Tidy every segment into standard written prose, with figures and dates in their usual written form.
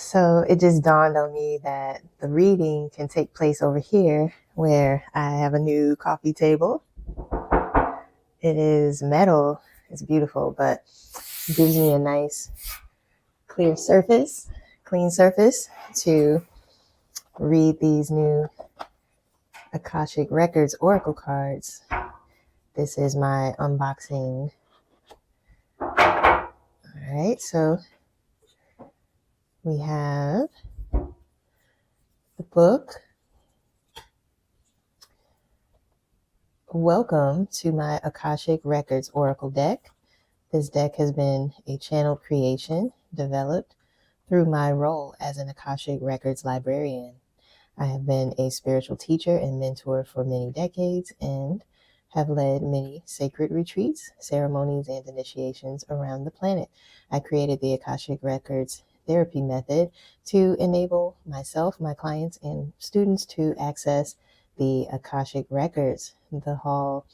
So it just dawned on me that the reading can take place over here where I have a new coffee table. It is metal, it's beautiful, but it gives me a nice clear surface, clean surface to read these new Akashic Records Oracle cards. This is my unboxing. All right, so we have the book. Welcome to my Akashic Records Oracle deck. This deck has been a channeled creation developed through my role as an Akashic Records librarian. I have been a spiritual teacher and mentor for many decades and have led many sacred retreats, ceremonies, and initiations around the planet. I created the Akashic Records therapy method to enable myself, my clients, and students to access the Akashic Records, the halls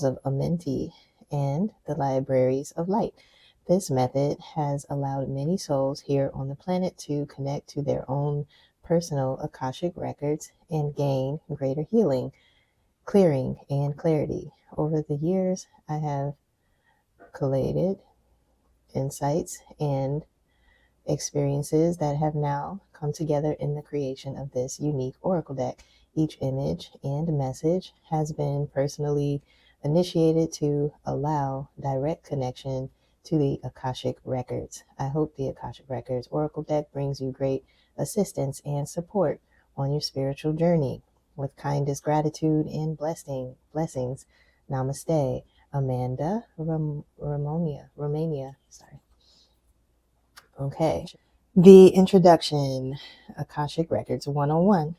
of Amenti, and the libraries of light. This method has allowed many souls here on the planet to connect to their own personal Akashic records and gain greater healing, clearing, and clarity. Over the years, I have collated insights and experiences that have now come together in the creation of this unique oracle deck. Each image and message has been personally initiated to allow direct connection to the Akashic Records. I hope the Akashic Records Oracle deck brings you great assistance and support on your spiritual journey. With kindest gratitude and blessings. Namaste. Amanda, Romania. Sorry. Okay. The introduction, Akashic Records 101.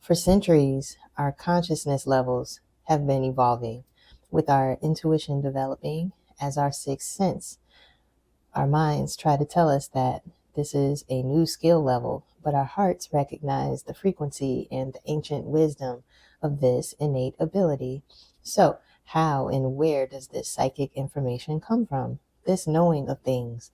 For centuries, our consciousness levels have been evolving, with our intuition developing as our sixth sense. Our minds try to tell us that this is a new skill level, but our hearts recognize the frequency and the ancient wisdom of this innate ability. So, how and where does this psychic information come from? This knowing of things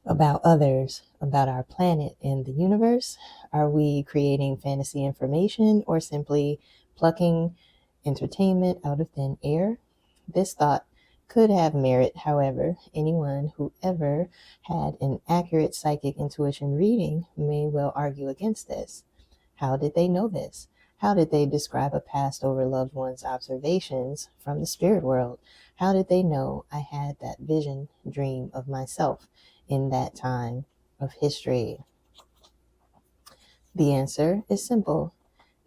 about others, about our planet and the universe? Are we creating fantasy information or simply plucking entertainment out of thin air? This thought could have merit. However, anyone who ever had an accurate psychic intuition reading may well argue against this. How did they know this? How did they describe a passed over loved one's observations from the spirit world? How did they know I had that vision dream of myself in that time of history? The answer is simple.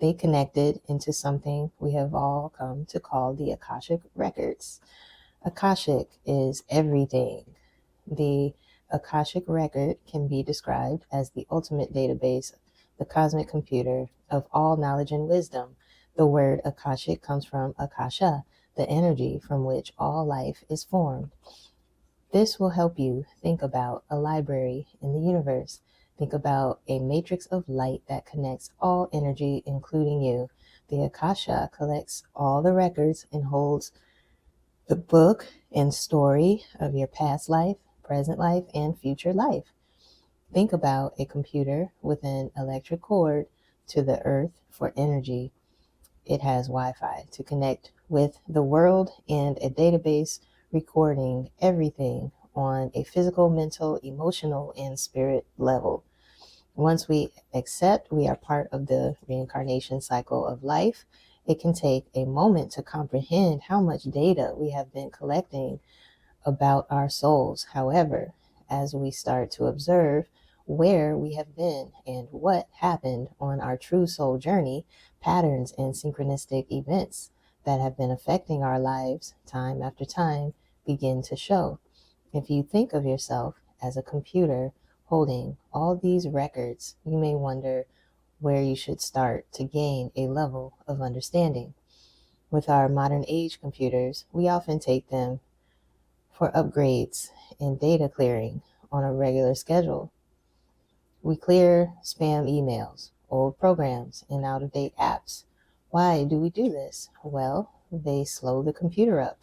They connected into something we have all come to call the Akashic Records. Akashic is everything. The Akashic Record can be described as the ultimate database, the cosmic computer of all knowledge and wisdom. The word Akashic comes from Akasha, the energy from which all life is formed. This will help you think about a library in the universe. Think about a matrix of light that connects all energy, including you. The Akasha collects all the records and holds the book and story of your past life, present life, and future life. Think about a computer with an electric cord to the earth for energy. It has Wi-Fi to connect with the world and a database recording everything on a physical, mental, emotional, and spirit level. Once we accept we are part of the reincarnation cycle of life, it can take a moment to comprehend how much data we have been collecting about our souls. However, as we start to observe where we have been and what happened on our true soul journey, patterns and synchronistic events that have been affecting our lives time after time begin to show. If you think of yourself as a computer holding all these records, you may wonder where you should start to gain a level of understanding. With our modern age computers, we often take them for upgrades and data clearing on a regular schedule. We clear spam emails, old programs, and out-of-date apps. Why do we do this? Well, they slow the computer up.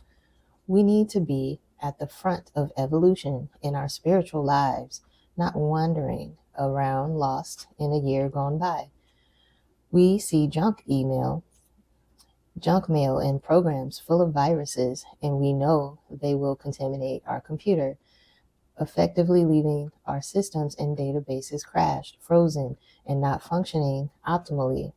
We need to be at the front of evolution in our spiritual lives, not wandering around lost in a year gone by. We see junk mail and programs full of viruses, and we know they will contaminate our computer, effectively leaving our systems and databases crashed, frozen, and not functioning optimally.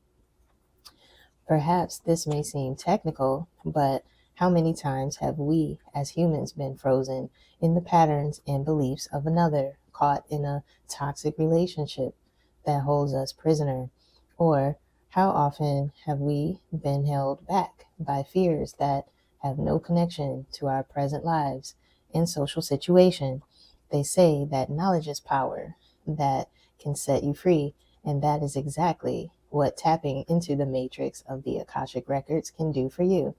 Perhaps this may seem technical, but how many times have we as humans been frozen in the patterns and beliefs of another, caught in a toxic relationship that holds us prisoner? Or how often have we been held back by fears that have no connection to our present lives and social situation? They say that knowledge is power, that can set you free, and that is exactly what tapping into the matrix of the Akashic Records can do for you.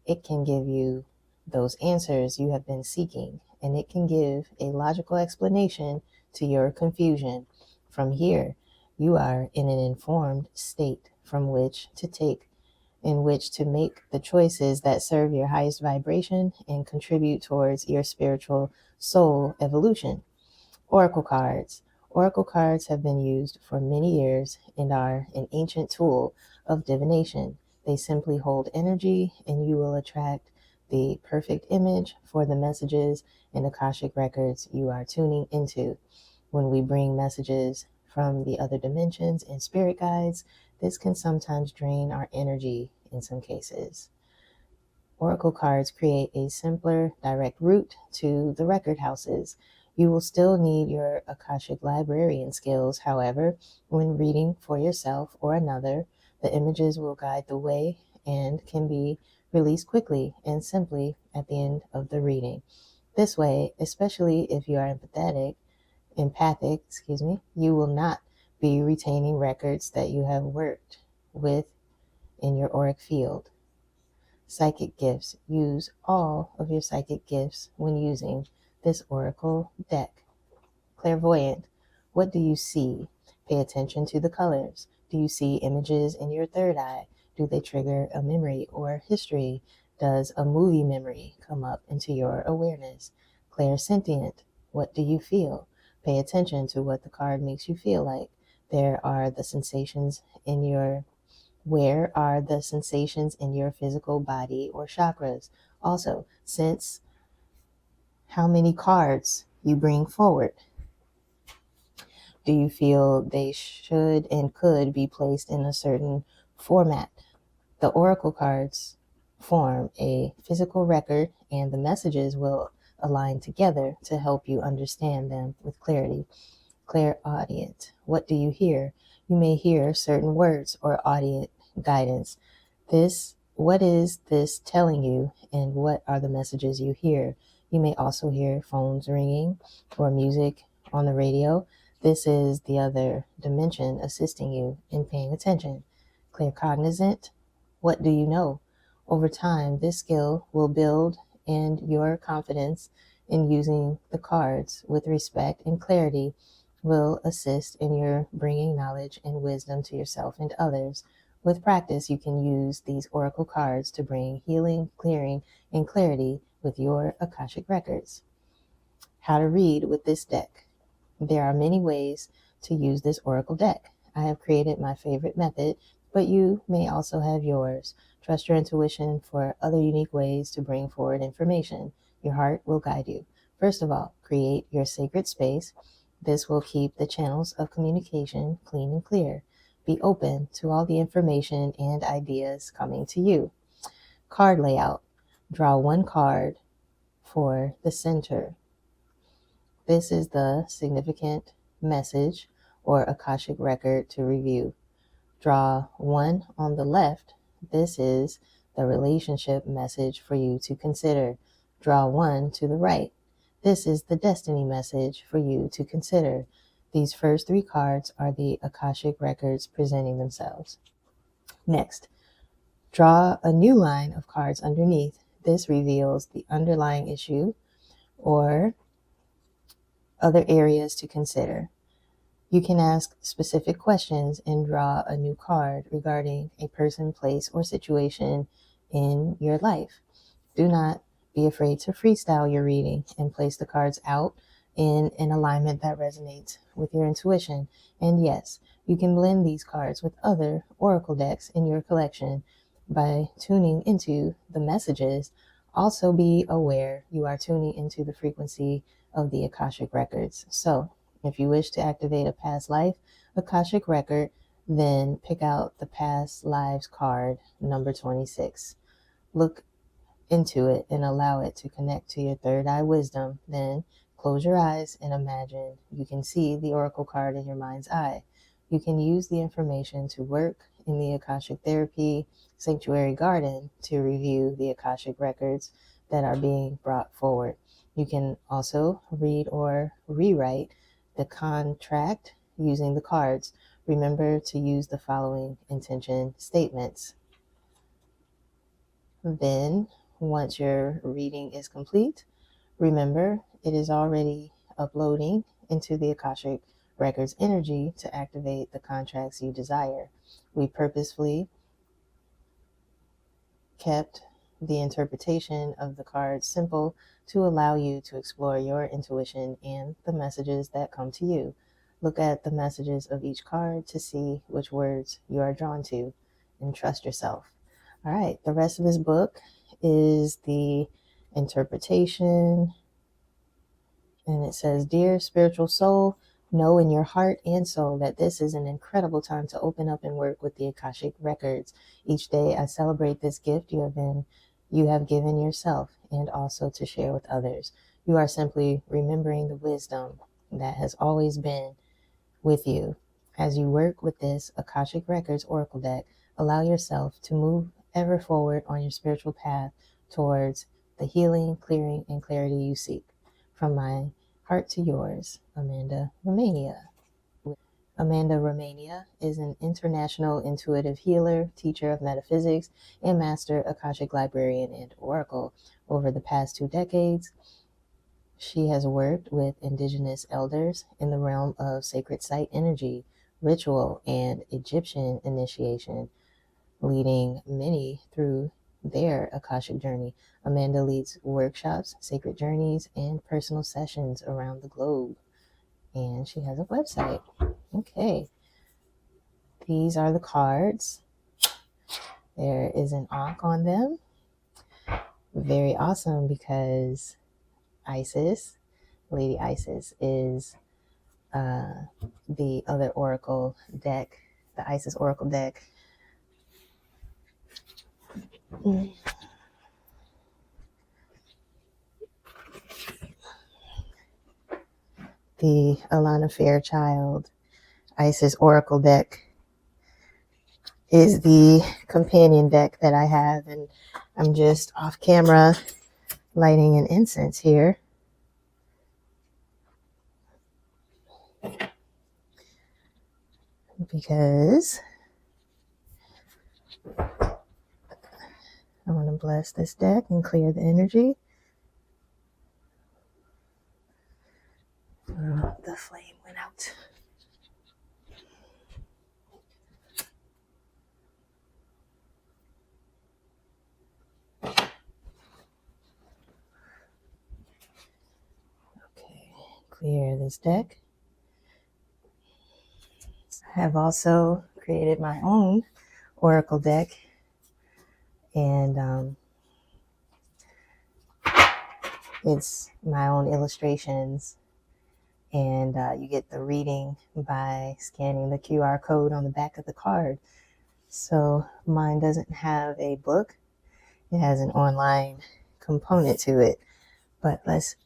It can give you those answers you have been seeking, and it can give a logical explanation to your confusion. From here, you are in an informed state in which to make the choices that serve your highest vibration and contribute towards your spiritual soul evolution. Oracle cards. Oracle cards have been used for many years and are an ancient tool of divination. They simply hold energy, and you will attract the perfect image for the messages and Akashic records you are tuning into. When we bring messages from the other dimensions and spirit guides, this can sometimes drain our energy in some cases. Oracle cards create a simpler, direct route to the record houses. You will still need your Akashic librarian skills, however, when reading for yourself or another. The images will guide the way and can be released quickly and simply at the end of the reading. This way, especially if you are empathic, you will not be retaining records that you have worked with in your auric field. Psychic gifts. Use all of your psychic gifts when using this oracle deck. Clairvoyant. What do you see? Pay attention to the colors. Do you see images in your third eye? Do they trigger a memory or history? Does a movie memory come up into your awareness? Clairsentient. What do you feel? Pay attention to what the card makes you feel like. Where are the sensations in your physical body or chakras? Also, sense how many cards you bring forward. Do you feel they should and could be placed in a certain format? The oracle cards form a physical record, and the messages will align together to help you understand them with clarity. Clairaudient. What do you hear? You may hear certain words or audient guidance. What is this telling you, and what are the messages you hear? You may also hear phones ringing or music on the radio. This is the other dimension assisting you in paying attention. Claircognizant. What do you know? Over time, this skill will build, and your confidence in using the cards with respect and clarity will assist in your bringing knowledge and wisdom to yourself and others. With practice, you can use these oracle cards to bring healing, clearing, and clarity with your Akashic records. How to read with this deck. There are many ways to use this oracle deck. I have created my favorite method, but you may also have yours. Trust your intuition for other unique ways to bring forward information. Your heart will guide you. First of all, create your sacred space. This will keep the channels of communication clean and clear. Be open to all the information and ideas coming to you. Card layout. Draw one card for the center. This is the significant message or Akashic record to review. Draw one on the left. This is the relationship message for you to consider. Draw one to the right. This is the destiny message for you to consider. These first three cards are the Akashic records presenting themselves. Next, draw a new line of cards underneath. This reveals the underlying issue or other areas to consider. You can ask specific questions and draw a new card regarding a person, place, or situation in your life. Do not be afraid to freestyle your reading and place the cards out in an alignment that resonates with your intuition. And yes, you can blend these cards with other oracle decks in your collection by tuning into the messages. Also, be aware you are tuning into the frequency of the Akashic records. So, if you wish to activate a past life Akashic record, then pick out the past lives card number 26. Look into it and allow it to connect to your third eye wisdom. Then close your eyes and imagine you can see the oracle card in your mind's eye. You can use the information to work in the Akashic Therapy Sanctuary Garden to review the Akashic records that are being brought forward. You can also read or rewrite the contract using the cards. Remember to use the following intention statements. Then, once your reading is complete, remember it is already uploading into the Akashic Records energy to activate the contracts you desire. We purposefully kept the interpretation of the cards simple to allow you to explore your intuition and the messages that come to you. Look at the messages of each card to see which words you are drawn to and trust yourself. All right, the rest of this book is the interpretation. And it says, Dear spiritual soul, know in your heart and soul that this is an incredible time to open up and work with the Akashic records. Each day I celebrate this gift you have given yourself and also to share with others. You are simply remembering the wisdom that has always been with you. As you work with this Akashic Records Oracle deck, allow yourself to move ever forward on your spiritual path towards the healing, clearing, and clarity you seek. From my heart to yours, Amanda, Romania. Amanda Romania is an international intuitive healer, teacher of metaphysics, and master Akashic librarian and oracle. Over the past 2 decades, she has worked with indigenous elders in the realm of sacred site energy, ritual, and Egyptian initiation, leading many through their Akashic journey. Amanda leads workshops, sacred journeys, and personal sessions around the globe. And she has a website. Okay. These are the cards. There is an ankh on them. Very awesome because Isis, Lady Isis, is the other oracle deck, the Isis oracle deck. The Alana Fairchild Isis oracle deck is the companion deck that I have, and I'm just off camera lighting an incense here. Because I want to bless this deck and clear the energy. The flame went out. Okay, clear this deck. I have also created my own oracle deck, and it's my own illustrations, and you get the reading by scanning the QR code on the back of the card. So mine doesn't have a book. It has an online component to it. But let's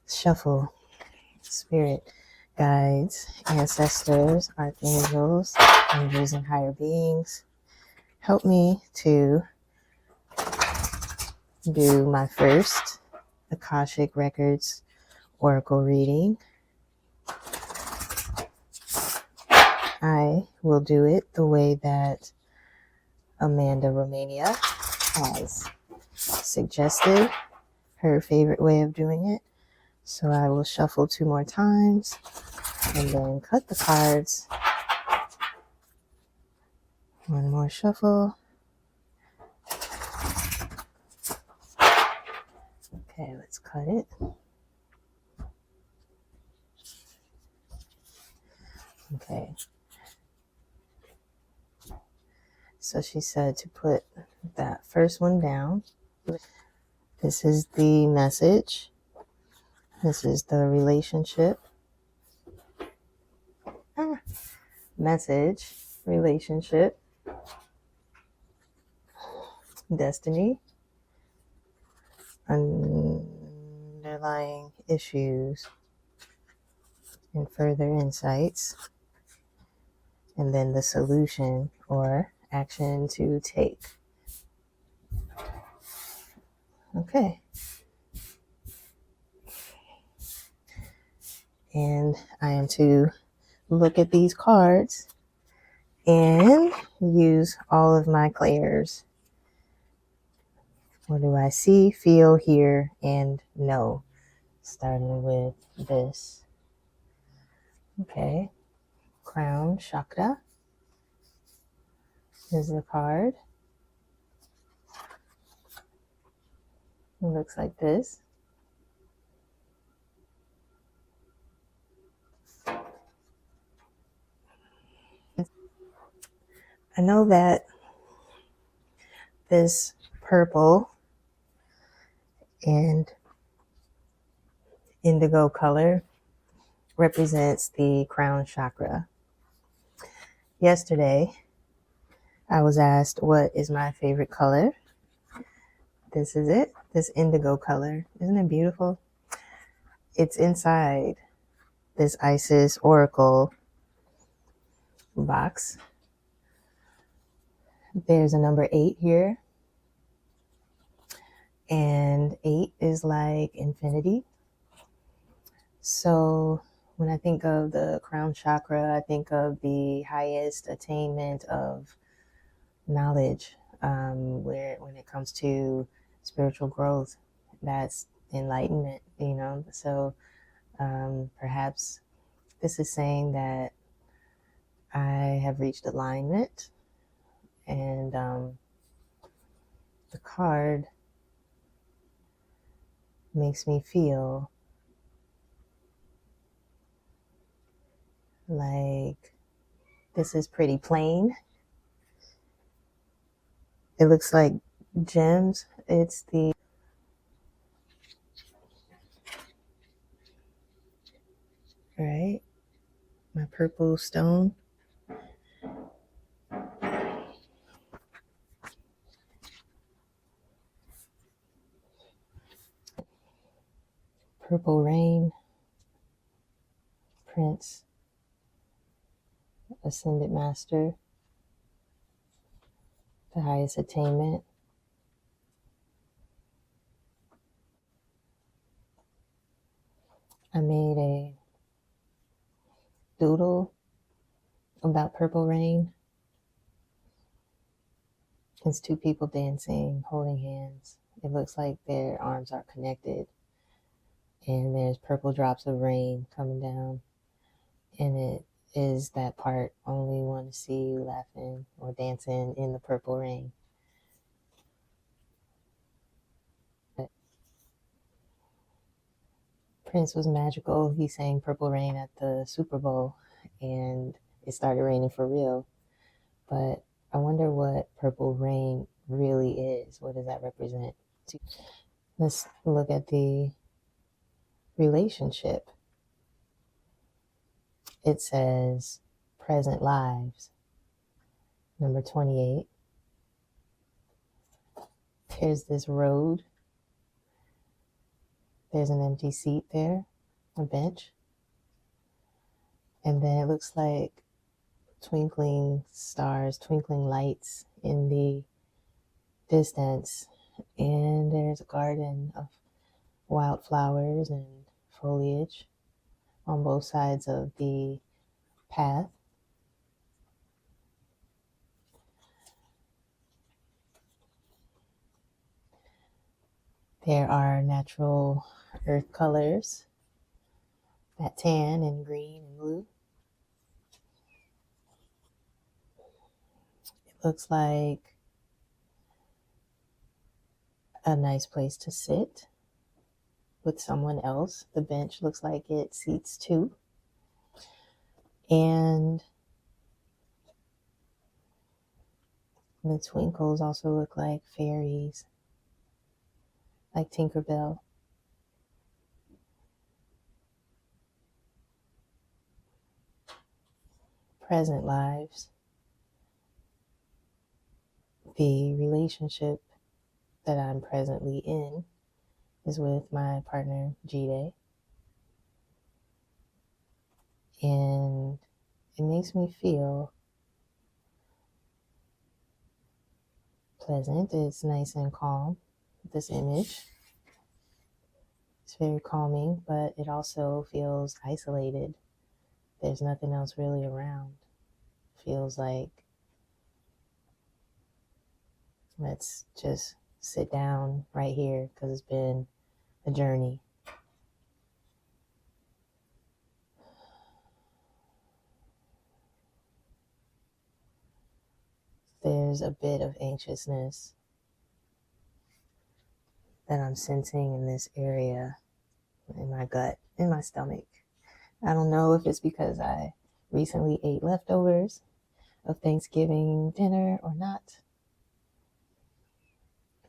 shuffle. Spirit guides, ancestors, archangels, angels, and higher beings, help me to do my first Akashic Records Oracle reading. I will do it the way that Amanda Romania has suggested, her favorite way of doing it. So I will shuffle 2 more times and then cut the cards. 1 more shuffle. Okay, let's cut it. Okay. So she said to put that first one down. This is the message. This is the relationship. Message, relationship, destiny, underlying issues, and further insights. And then the solution or action to take. Okay. And I am to look at these cards and use all of my clairs. What do I see, feel, hear, and know? Starting with this. Okay. Crown chakra is the card. It looks like this. I know that this purple and indigo color represents the crown chakra. Yesterday, I was asked what is my favorite color. This is it, this indigo color. Isn't it beautiful? It's inside this Isis Oracle box. There's a number 8 here. And 8 is like infinity. So when I think of the crown chakra, I think of the highest attainment of knowledge, where when it comes to spiritual growth, that's enlightenment, you know. So perhaps this is saying that I have reached alignment, and the card makes me feel like this is pretty plain. It looks like gems. It's the right, my purple stone. Purple rain, Prince, Ascended Master, the highest attainment. I made a doodle about purple rain. It's 2 people dancing, holding hands. It looks like their arms are connected, and there's purple drops of rain coming down. And it is that part only want to see you laughing or dancing in the purple rain. But Prince was magical. He sang Purple Rain at the Super Bowl, and it started raining for real. But I wonder what purple rain really is. What does that represent? Let's look at the relationship. It says present lives, number 28. Here's this road. There's an empty seat there, a bench. And then it looks like twinkling stars, twinkling lights in the distance. And there's a garden of wildflowers and foliage on both sides of the path. There are natural earth colors, that tan and green and blue. It looks like a nice place to sit. with someone else. The bench looks like it seats two. And the twinkles also look like fairies, like Tinkerbell. Present lives. The relationship that I'm presently in is with my partner, Jide. And it makes me feel pleasant. It's nice and calm, this image. It's very calming, but it also feels isolated. There's nothing else really around. Feels like let's just sit down right here because it's been a journey. There's a bit of anxiousness that I'm sensing in this area, in my gut, in my stomach. I don't know if it's because I recently ate leftovers of Thanksgiving dinner or not.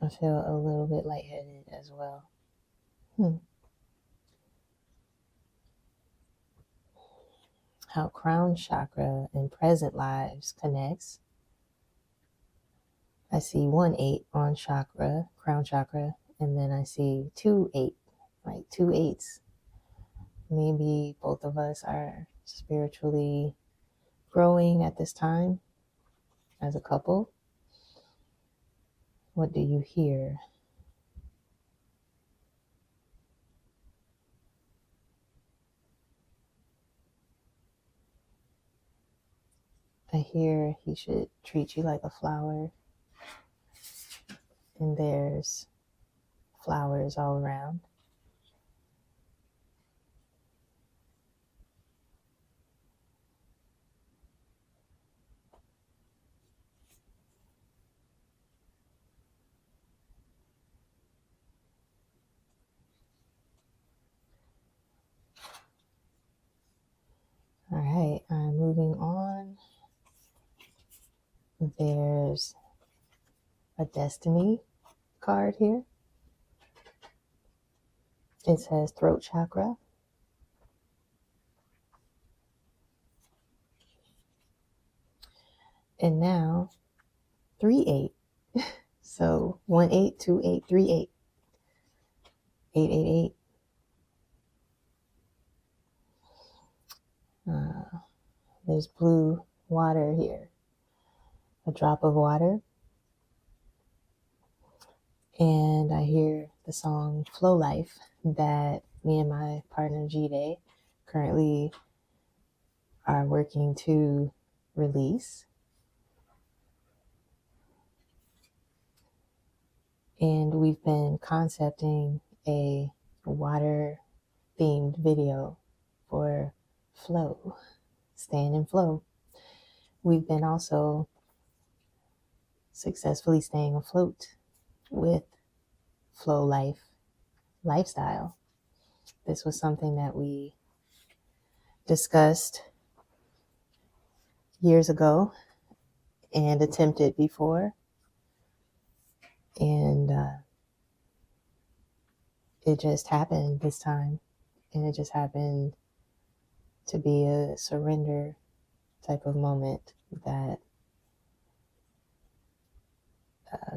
I feel a little bit lightheaded as well. How crown chakra and present lives connects. I see 1-8 on chakra, crown chakra, and then I see 2-8, like 2 8s. Maybe both of us are spiritually growing at this time as a couple. What do you hear? I hear he should treat you like a flower, and there's flowers all around. All right, I'm moving on. There's a destiny card here. It says throat chakra. And now 3-8. So 1-8, 2-8, 3-8. 888. There's blue water here. A drop of water. And I hear the song Flow Life that me and my partner Jide currently are working to release. And we've been concepting a water themed video for flow, staying in flow. We've been also successfully staying afloat with flow life lifestyle. This was something that we discussed years ago and attempted before. And it just happened this time. And it just happened to be a surrender type of moment that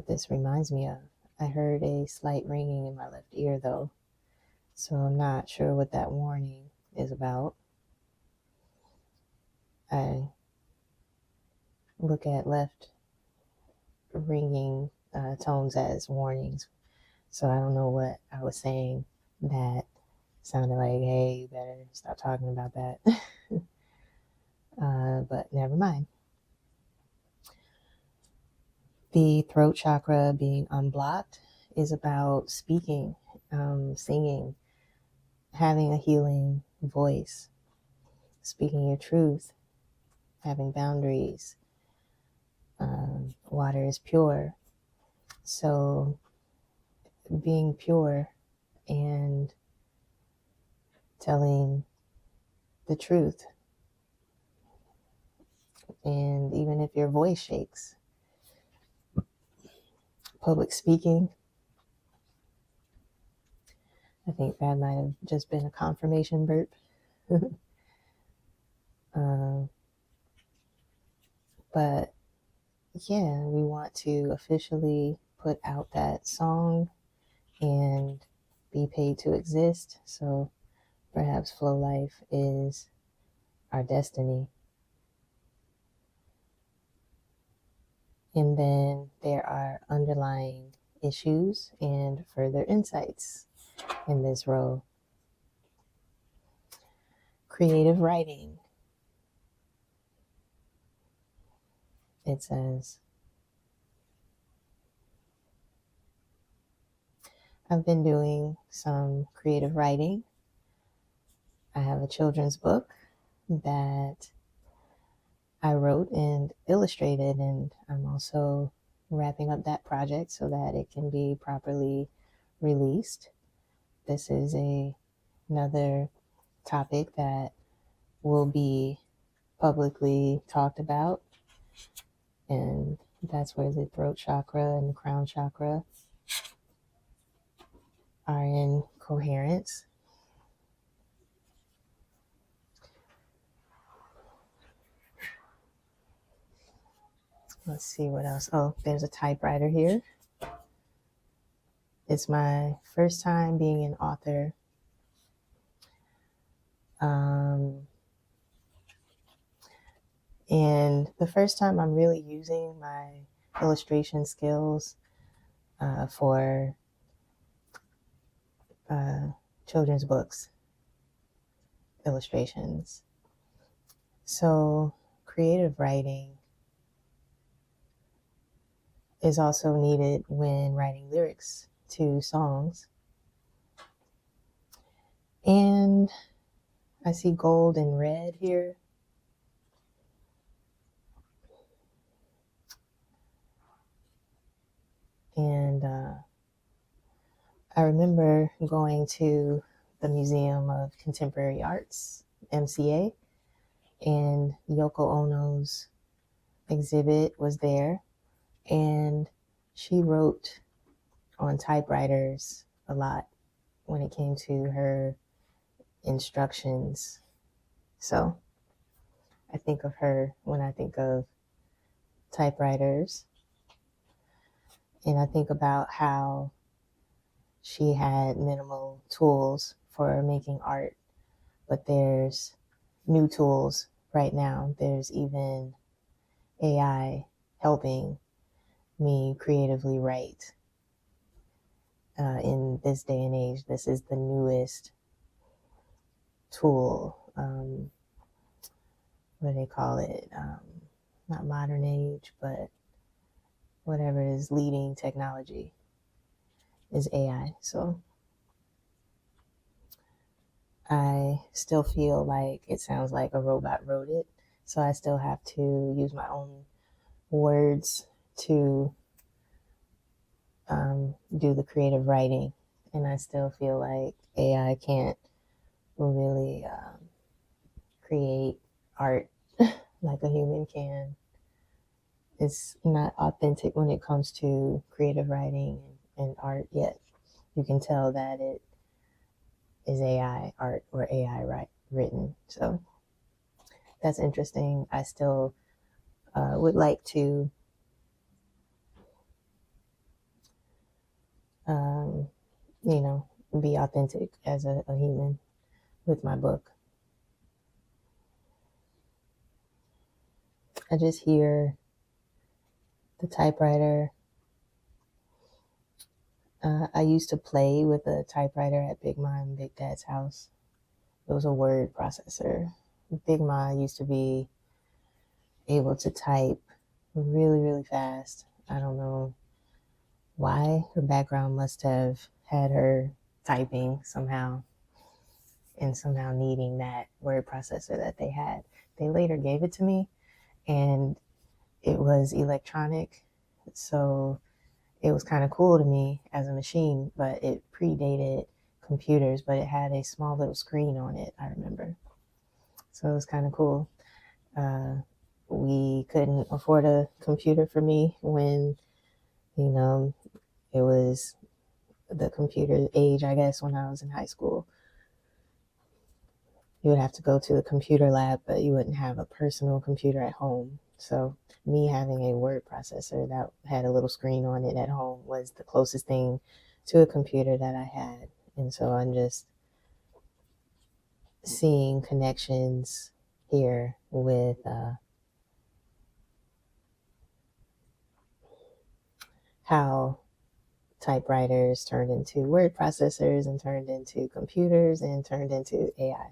this reminds me of. I heard a slight ringing in my left ear though, so I'm not sure what that warning is about. I look at left ringing tones as warnings, so I don't know what I was saying that sounded like, hey, you better stop talking about that. But never mind. The throat chakra being unblocked is about speaking, singing, having a healing voice, speaking your truth, having boundaries. Water is pure. So being pure and telling the truth. And even if your voice shakes, public speaking, I think that might have just been a confirmation burp. um, but yeah, we want to officially put out that song and be paid to exist. So perhaps Flow Life is our destiny. And then there are underlying issues and further insights in this row. Creative writing. It says, I've been doing some creative writing. I have a children's book that I wrote and illustrated, and I'm also wrapping up that project so that it can be properly released. This is another topic that will be publicly talked about, and that's where the throat chakra and the crown chakra are in coherence. Let's see what else. Oh, there's a typewriter here. It's my first time being an author. And the first time I'm really using my illustration skills for children's books illustrations. So creative writing is also needed when writing lyrics to songs. And I see gold and red here. And I remember going to the Museum of Contemporary Arts, MCA, and Yoko Ono's exhibit was there. And she wrote on typewriters a lot when it came to her instructions. So I think of her when I think of typewriters. And I think about how she had minimal tools for making art, but there's new tools right now. There's even AI helping me creatively write. In this day and age, this is the newest tool. What do they call it? Not modern age, but whatever is leading technology is AI. So I still feel like it sounds like a robot wrote it. So I still have to use my own words to do the creative writing. And I still feel like AI can't really create art like a human can. It's not authentic when it comes to creative writing and art yet. You can tell that it is AI art or AI written. So that's interesting. I still would like to be authentic as a human with my book. I just hear the typewriter. I used to play with a typewriter at Big Ma and Big Dad's house. It was a word processor. Big Ma used to be able to type really, really fast. I don't know why. Her background must have had her typing somehow and somehow needing that word processor that they had. They later gave it to me and it was electronic. So it was kind of cool to me as a machine, but it predated computers, but it had a small little screen on it, I remember. So it was kind of cool. We couldn't afford a computer for me when, you know, it was the computer age, I guess, when I was in high school. You would have to go to the computer lab, but you wouldn't have a personal computer at home. So me having a word processor that had a little screen on it at home was the closest thing to a computer that I had. And so I'm just seeing connections here with how typewriters turned into word processors and turned into computers and turned into AI.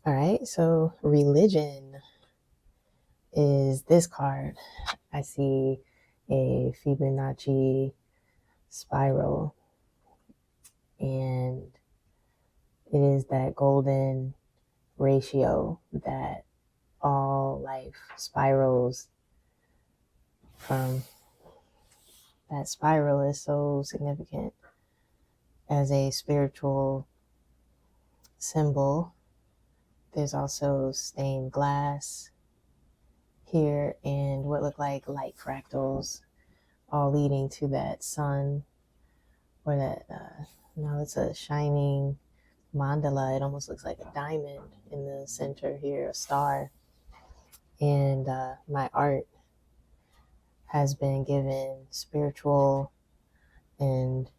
All right, so religion is this card. I see a Fibonacci spiral, and it is that golden ratio that all life spirals from. That spiral is so significant as a spiritual symbol. There's also stained glass here and what look like light fractals, all leading to that sun, or that, no, it's a shining mandala. It almost looks like a diamond in the center here, a star. And my art has been given spiritual and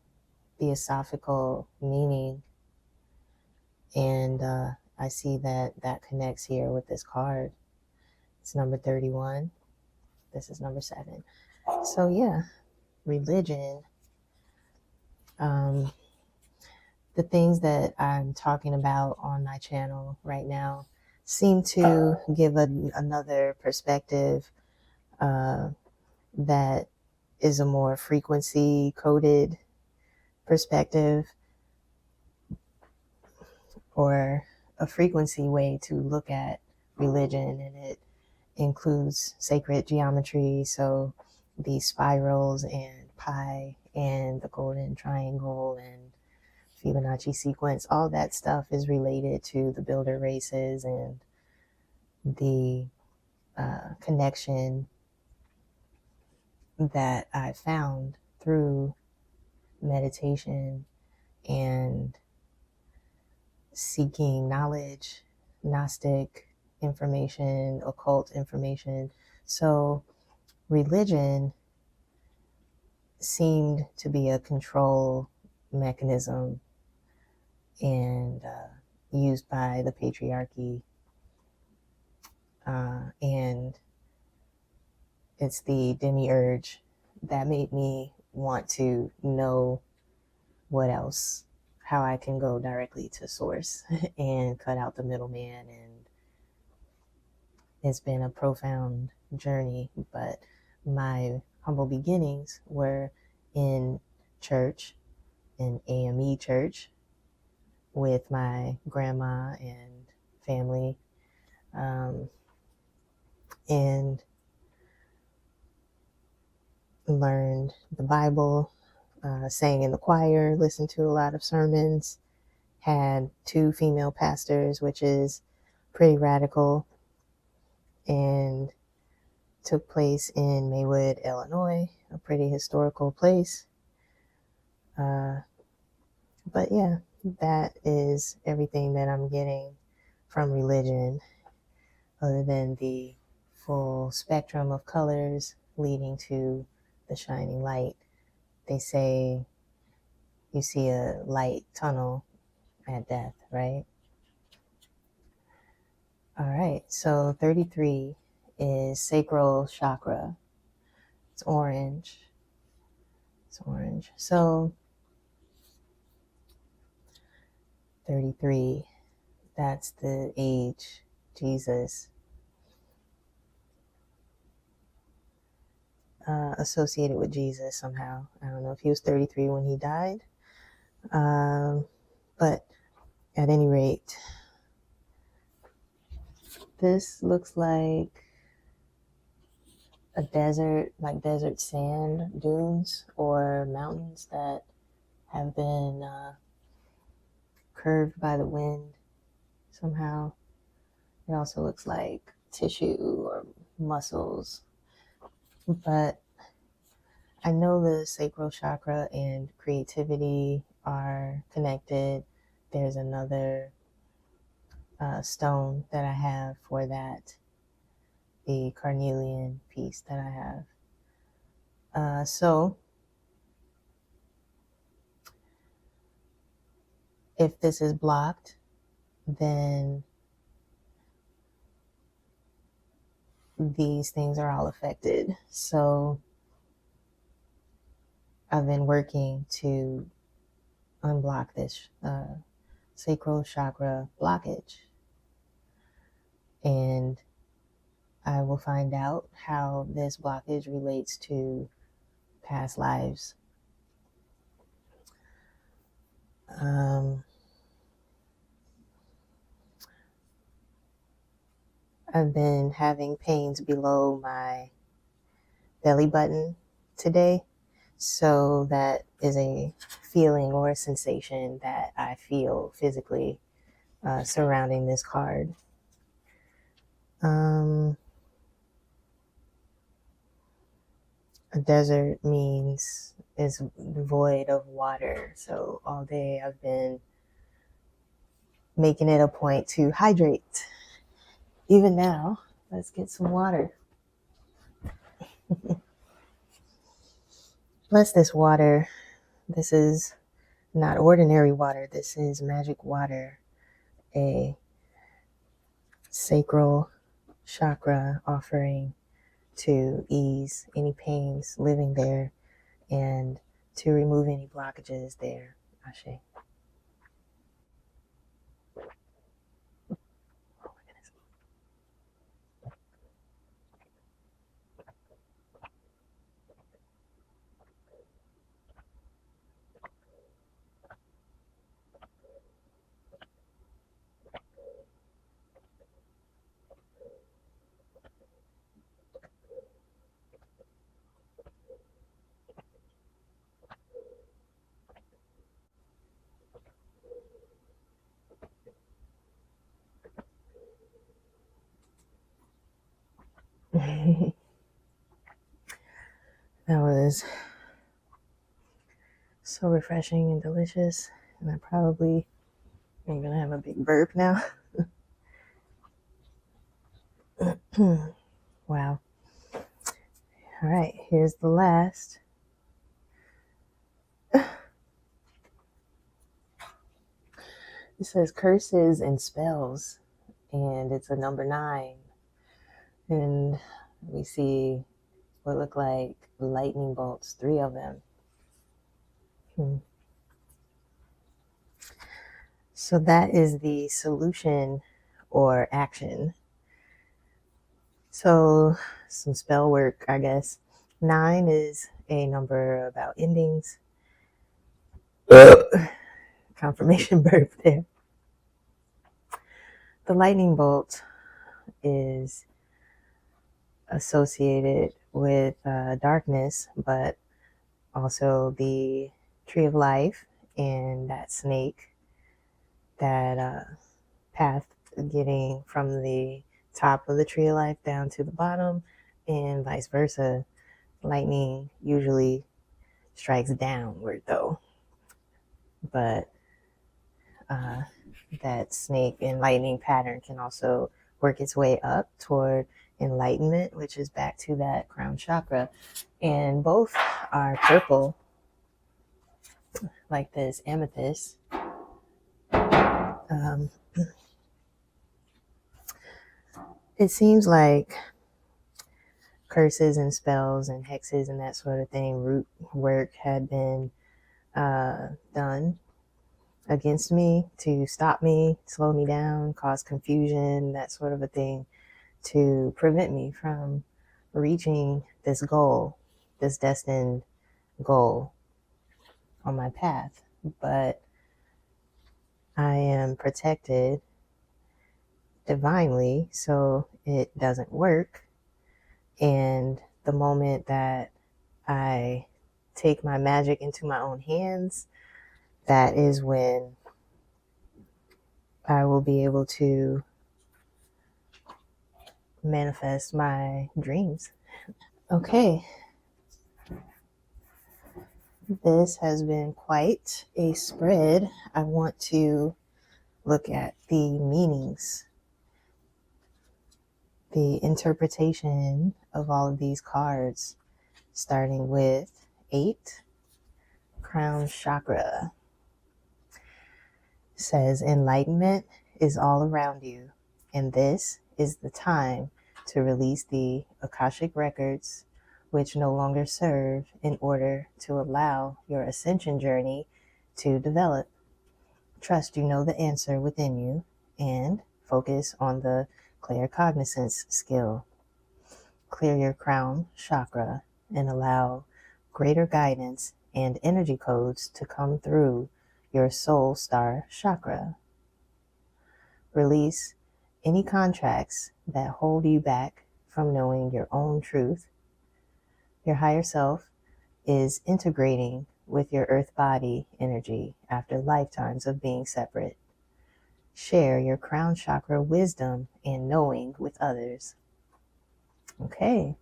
theosophical meaning. And I see that that connects here with this card. It's number 31. This is number 7. So yeah, religion. The things that I'm talking about on my channel right now seem to give another perspective that is a more frequency coded perspective, or a frequency way to look at religion, and it includes sacred geometry, so the spirals and pi and the golden triangle and Fibonacci sequence. All that stuff is related to the builder races and the connection that I found through meditation and seeking knowledge, Gnostic information, occult information. So religion seemed to be a control mechanism and used by the patriarchy. And it's the demiurge that made me want to know what else, how I can go directly to source and cut out the middleman. And it's been a profound journey, but my humble beginnings were in church, in AME church, with my grandma and family, and learned the Bible, sang in the choir, listened to a lot of sermons, had 2 female pastors, which is pretty radical, and took place in Maywood, Illinois, a pretty historical place. But yeah, that is everything that I'm getting from religion, other than the full spectrum of colors leading to the shining light. They say you see a light tunnel at death, right? All right, so 33 is sacral chakra. It's orange. It's orange. So 33, that's the age Jesus associated with Jesus somehow. I don't know if he was 33 when he died, but at any rate, this looks like a desert, like desert sand dunes or mountains that have been curved by the wind somehow. It also looks like tissue or muscles. But I know the sacral chakra and creativity are connected. There's another stone that I have for that, the carnelian piece that I have. So if this is blocked, then these things are all affected. So I've been working to unblock this sacral chakra blockage. And I will find out how this blockage relates to past lives. I've been having pains below my belly button today. So that is a feeling or a sensation that I feel physically surrounding this card. A desert means is void of water. So all day I've been making it a point to hydrate. Even now, let's get some water. Bless this water. This is not ordinary water. This is magic water, a sacral chakra offering to ease any pains living there and to remove any blockages there. Ashe. That was so refreshing and delicious. And I probably am going to have a big burp now. Wow. All right, here's the last. It says curses and spells, and it's a number 9. And we see what look like lightning bolts, 3 of them. So that is the solution or action. So some spell work, I guess. 9 is a number about endings. Confirmation burp there. The lightning bolt is associated with darkness, but also the tree of life and that snake, that path getting from the top of the tree of life down to the bottom, and vice versa. Lightning usually strikes downward though, but that snake and lightning pattern can also work its way up toward enlightenment, which is back to that crown chakra. And both are purple, like this amethyst. It seems like curses and spells and hexes and that sort of thing, root work, had been done against me to stop me, slow me down, cause confusion, that sort of a thing, to prevent me from reaching this goal, this destined goal on my path. But I am protected divinely, so it doesn't work. And the moment that I take my magic into my own hands, that is when I will be able to manifest my dreams. Okay, this has been quite a spread. I want to look at the meanings, the interpretation of all of these cards, starting with 8, crown chakra. Says enlightenment is all around you, and this is the time to release the Akashic records, which no longer serve, in order to allow your ascension journey to develop. Trust you know the answer within you, and focus on the claircognizance skill. Clear your crown chakra and allow greater guidance and energy codes to come through your soul star chakra. Release any contracts that hold you back from knowing your own truth. Your higher self is integrating with your earth body energy after lifetimes of being separate. Share your crown chakra wisdom and knowing with others. Okay,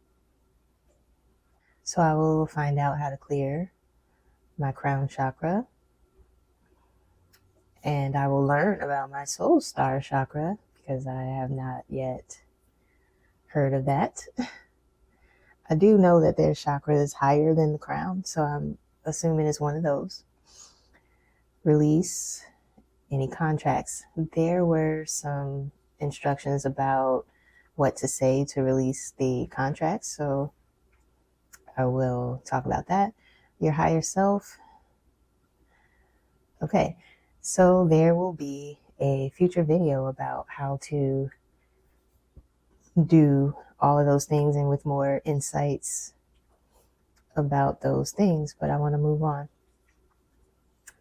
so I will find out how to clear my crown chakra, and I will learn about my soul star chakra because I have not yet heard of that. I do know that their chakra is higher than the crown, so I'm assuming it's one of those. Release any contracts. There were some instructions about what to say to release the contracts, so I will talk about that. Your higher self. Okay, so there will be a future video about how to do all of those things and with more insights about those things, but I want to move on.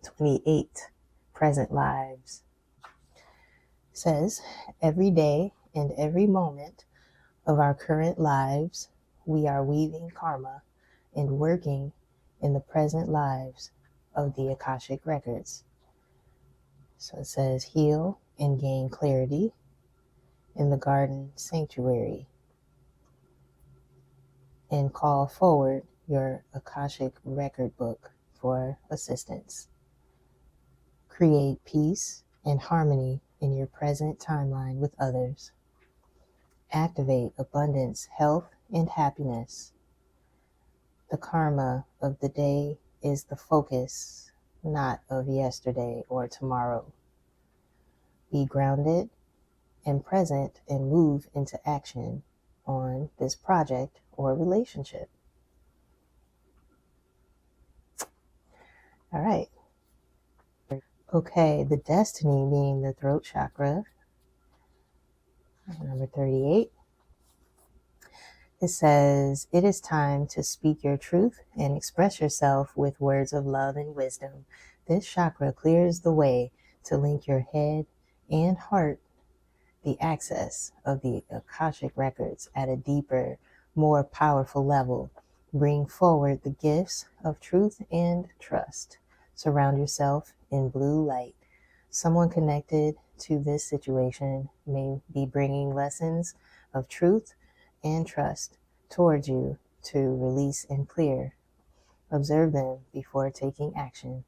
28, present lives. Says, every day and every moment of our current lives, we are weaving karma and working in the present lives of the Akashic records. So it says, heal and gain clarity in the garden sanctuary, and call forward your Akashic record book for assistance. Create peace and harmony in your present timeline with others. Activate abundance, health, and happiness. The karma of the day is the focus, not of yesterday or tomorrow. Be grounded and present and move into action on this project or relationship. All right. Okay, the destiny being the throat chakra, number 38. It says, it is time to speak your truth and express yourself with words of love and wisdom. This chakra clears the way to link your head and heart, the access of the Akashic records at a deeper, more powerful level. Bring forward the gifts of truth and trust. Surround yourself in blue light. Someone connected to this situation may be bringing lessons of truth and trust towards you to release and clear. Observe them before taking action.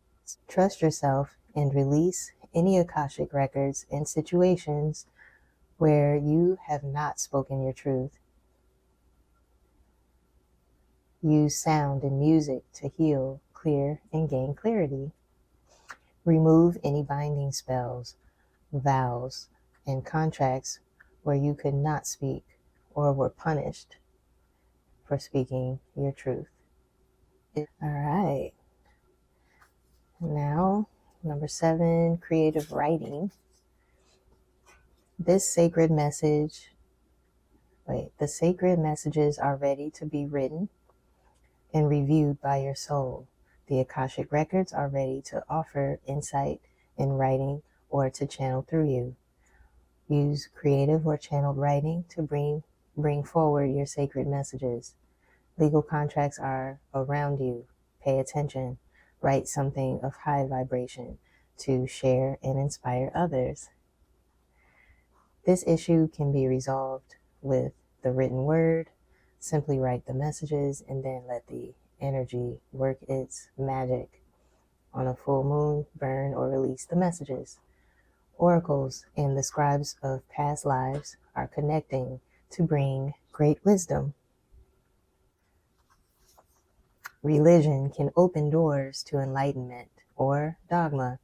Trust yourself and release any Akashic records and situations where you have not spoken your truth. Use sound and music to heal, clear, and gain clarity. Remove any binding spells, vows, and contracts where you could not speak or were punished for speaking your truth. All right. Now, number 7, creative writing. The sacred messages are ready to be written and reviewed by your soul. The Akashic records are ready to offer insight in writing or to channel through you. Use creative or channeled writing to bring forward your sacred messages. Legal contracts are around you. Pay attention. Write something of high vibration to share and inspire others. This issue can be resolved with the written word. Simply write the messages and then let the energy work its magic. On a full moon, burn or release the messages. Oracles and the scribes of past lives are connecting to bring great wisdom. Religion can open doors to enlightenment or dogma.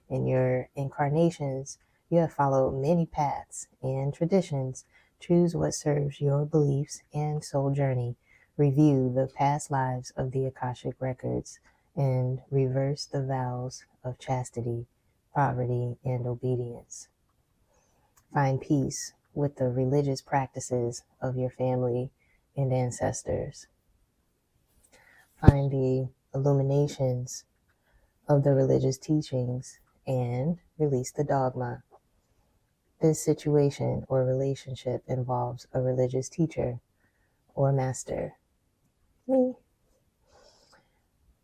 In your incarnations, you have followed many paths and traditions. Choose what serves your beliefs and soul journey. Review the past lives of the Akashic records and reverse the vows of chastity, poverty, and obedience. Find peace with the religious practices of your family and ancestors. Find the illuminations of the religious teachings and release the dogma. This situation or relationship involves a religious teacher or master. Me.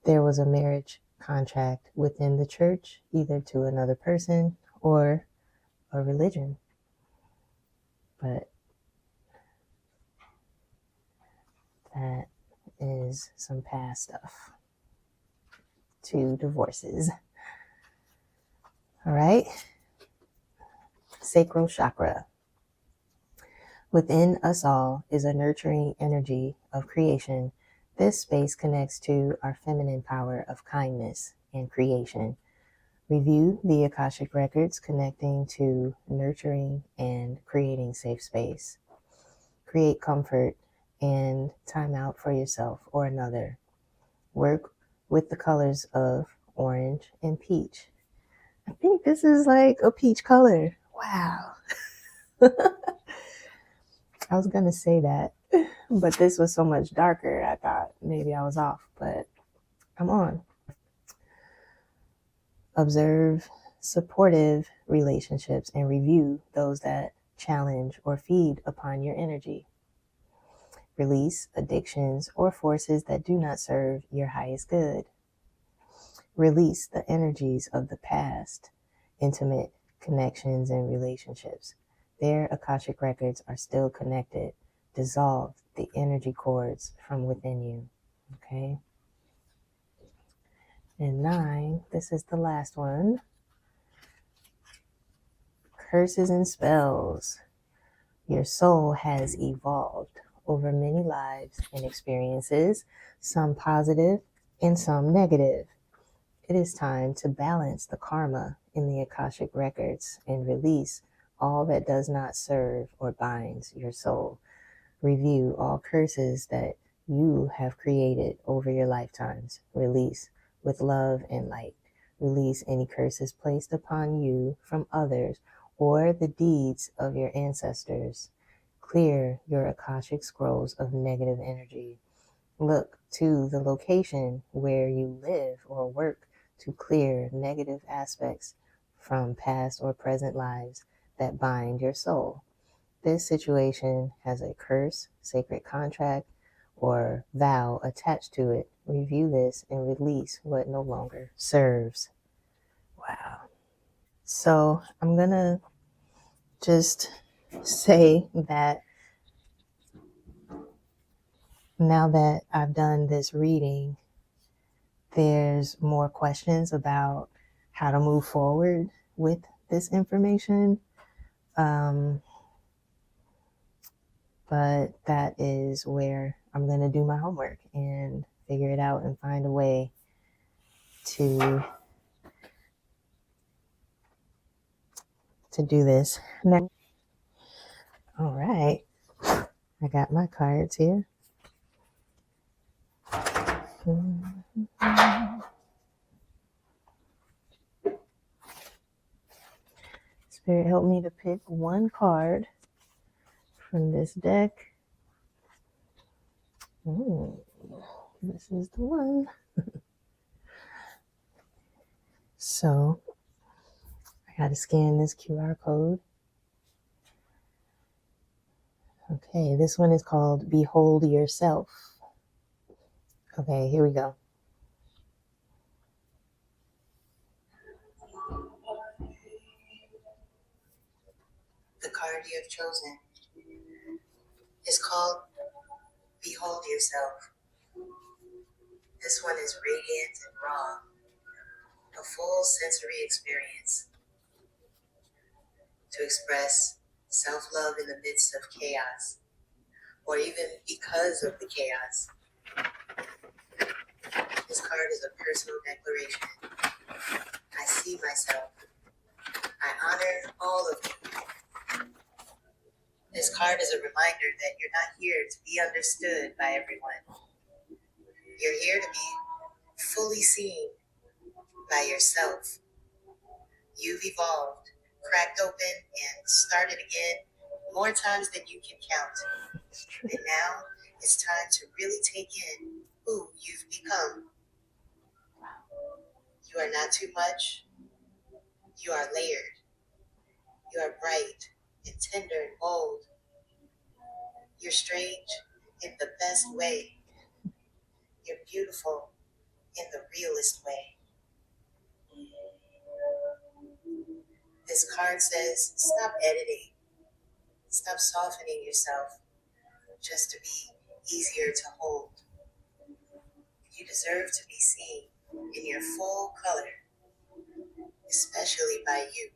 There was a marriage contract within the church, either to another person or a religion. But that is some past stuff. 2 divorces. All right. Sacral chakra. Within us all is a nurturing energy of creation. This space connects to our feminine power of kindness and creation. Review the Akashic records connecting to nurturing and creating safe space. Create comfort and time out for yourself or another. Work with the colors of orange and peach. I think this is like a peach color. Wow. I was going to say that, but this was so much darker. I thought maybe I was off, but I'm on. Observe supportive relationships and review those that challenge or feed upon your energy. Release addictions or forces that do not serve your highest good. Release the energies of the past, intimate connections and relationships. Their Akashic records are still connected. Dissolve the energy cords from within you. Okay? And 9, this is the last one. Curses and spells. Your soul has evolved over many lives and experiences, some positive and some negative. It is time to balance the karma in the Akashic records and release all that does not serve or binds your soul. Review all curses that you have created over your lifetimes. Release with love and light. Release any curses placed upon you from others or the deeds of your ancestors. Clear your Akashic scrolls of negative energy. Look to the location where you live or work to clear negative aspects from past or present lives that bind your soul. This situation has a curse, sacred contract, or vow attached to it. Review this and release what no longer serves. Wow. So I'm going to just say that now that I've done this reading, there's more questions about how to move forward with this information. But that is where I'm going to do my homework and figure it out and find a way to do this. Now, all right. I got my cards here. Spirit, help me to pick one card from this deck. This is the one. So I got to scan this QR code. Okay, this one is called Behold Yourself. Okay, here we go. The card you have chosen is called Behold Yourself. This one is radiant and raw, a full sensory experience to express self-love in the midst of chaos, or even because of the chaos. This card is a personal declaration. I see myself. I honor all of you. This card is a reminder that you're not here to be understood by everyone. You're here to be fully seen by yourself. You've evolved, cracked open, and started again more times than you can count. And now it's time to really take in who you've become. You are not too much. You are layered. You are bright and tender and bold. You're strange in the best way. You're beautiful in the realest way. This card says, stop editing. Stop softening yourself just to be easier to hold. You deserve to be seen in your full color, especially by you.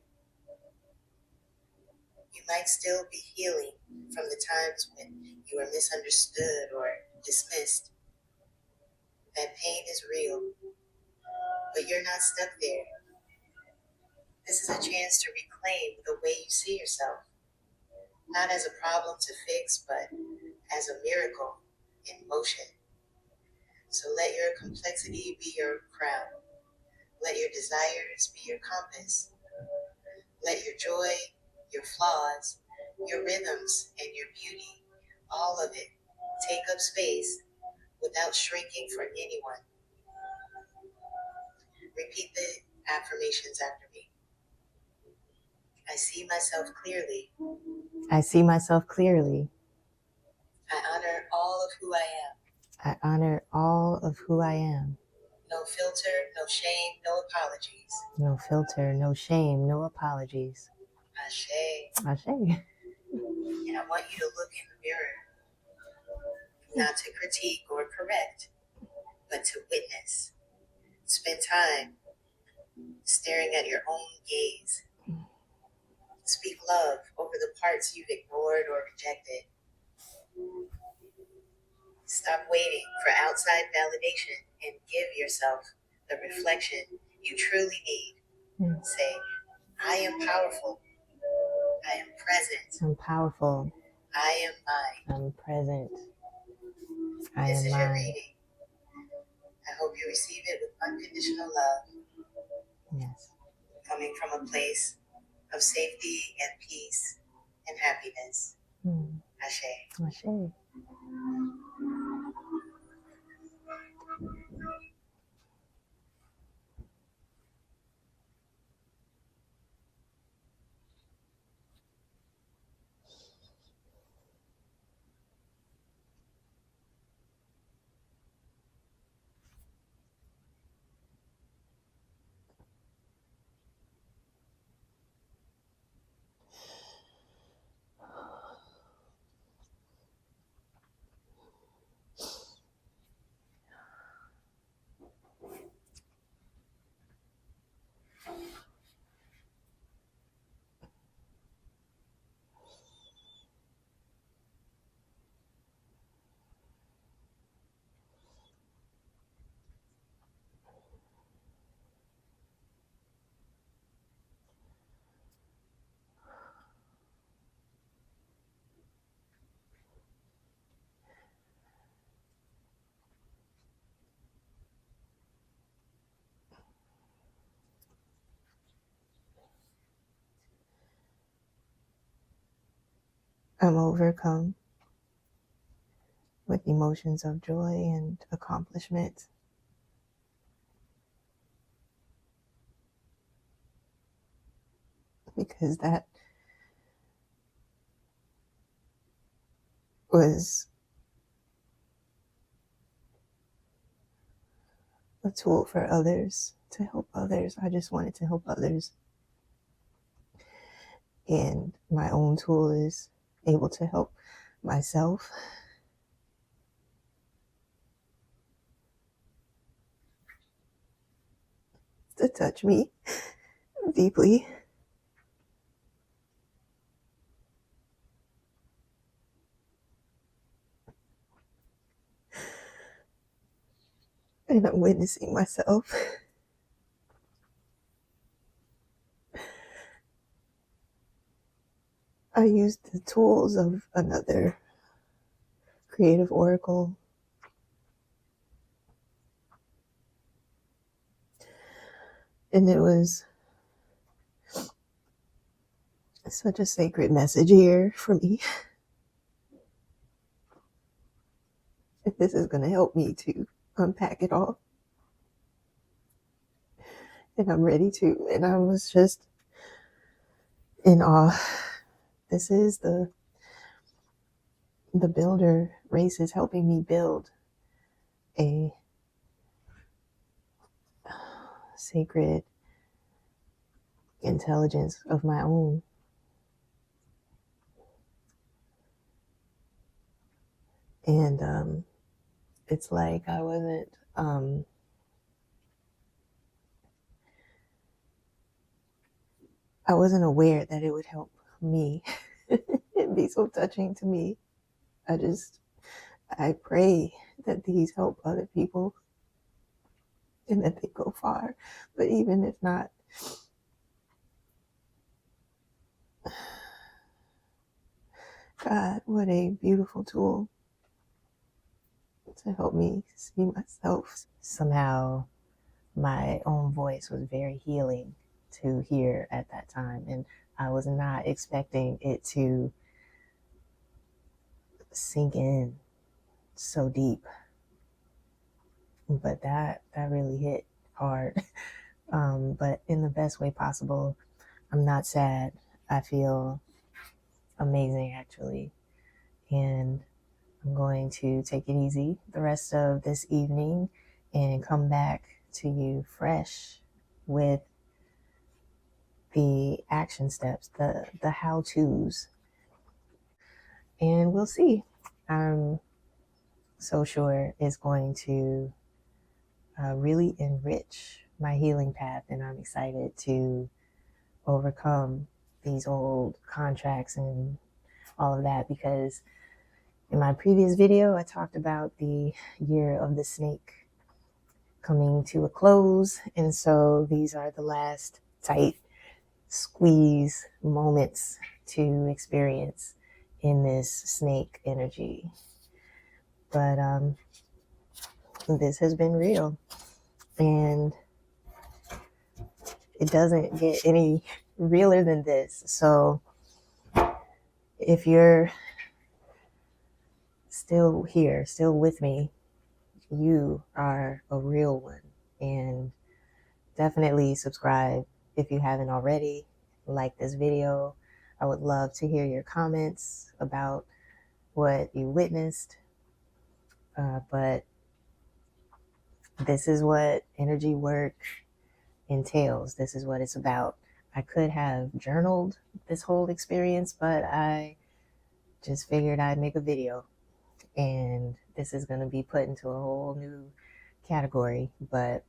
You might still be healing from the times when you were misunderstood or dismissed. That pain is real, but you're not stuck there. This is a chance to reclaim the way you see yourself, not as a problem to fix, but as a miracle in motion. So let your complexity be your crown. Let your desires be your compass. Let your joy, your flaws, your rhythms, and your beauty, all of it, take up space without shrinking for anyone. Repeat the affirmations after me. I see myself clearly. I see myself clearly. I honor all of who I am. I honor all of who I am. No filter, no shame, no apologies. No filter, no shame, no apologies. Ashe. Ashe. And I want you to look in the mirror, not to critique or correct, but to witness. Spend time staring at your own gaze. Speak love over the parts you've ignored or rejected. Stop waiting for outside validation and give yourself the reflection you truly need. Say, I am powerful. I am present. I'm powerful. I am mine. I'm present. I am mine. This is your reading. I hope you receive it with unconditional love. Yes. Coming from a place of safety and peace and happiness. Ashe. Ashe. I'm overcome with emotions of joy and accomplishment. Because that was a tool for others, to help others. I just wanted to help others. and my own tool is able to help myself to touch me deeply. And I'm witnessing myself. I used the tools of another creative oracle, and it was such a sacred message here for me. If this is going to help me to unpack it all, and I'm ready to. And I was just in awe. This is the builder race is helping me build a sacred intelligence of my own. And it's like I wasn't aware that it would help me. It'd be so touching to me. I pray that these help other people and that they go far. But even if not, God, what a beautiful tool to help me see myself. Somehow, my own voice was very healing to hear at that time, and I was not expecting it to sink in so deep. But that really hit hard. But in the best way possible. I'm not sad. I feel amazing, actually. And I'm going to take it easy the rest of this evening and come back to you fresh with the action steps, the how-tos. And we'll see. I'm so sure it's going to really enrich my healing path, and I'm excited to overcome these old contracts and all of that, because in my previous video I talked about the year of the snake coming to a close, and so these are the last tight squeeze moments to experience in this snake energy. But this has been real, and it doesn't get any realer than this. So if you're still here, still with me, you are a real one. And definitely subscribe if you haven't already. Like this video. I would love to hear your comments about what you witnessed. But this is what energy work entails. This is what it's about. I could have journaled this whole experience, but I just figured I'd make a video. And this is going to be put into a whole new category, but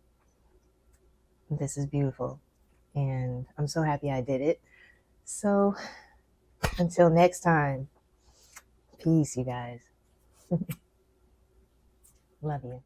this is beautiful. And I'm so happy I did it. So until next time, peace, you guys. Love you.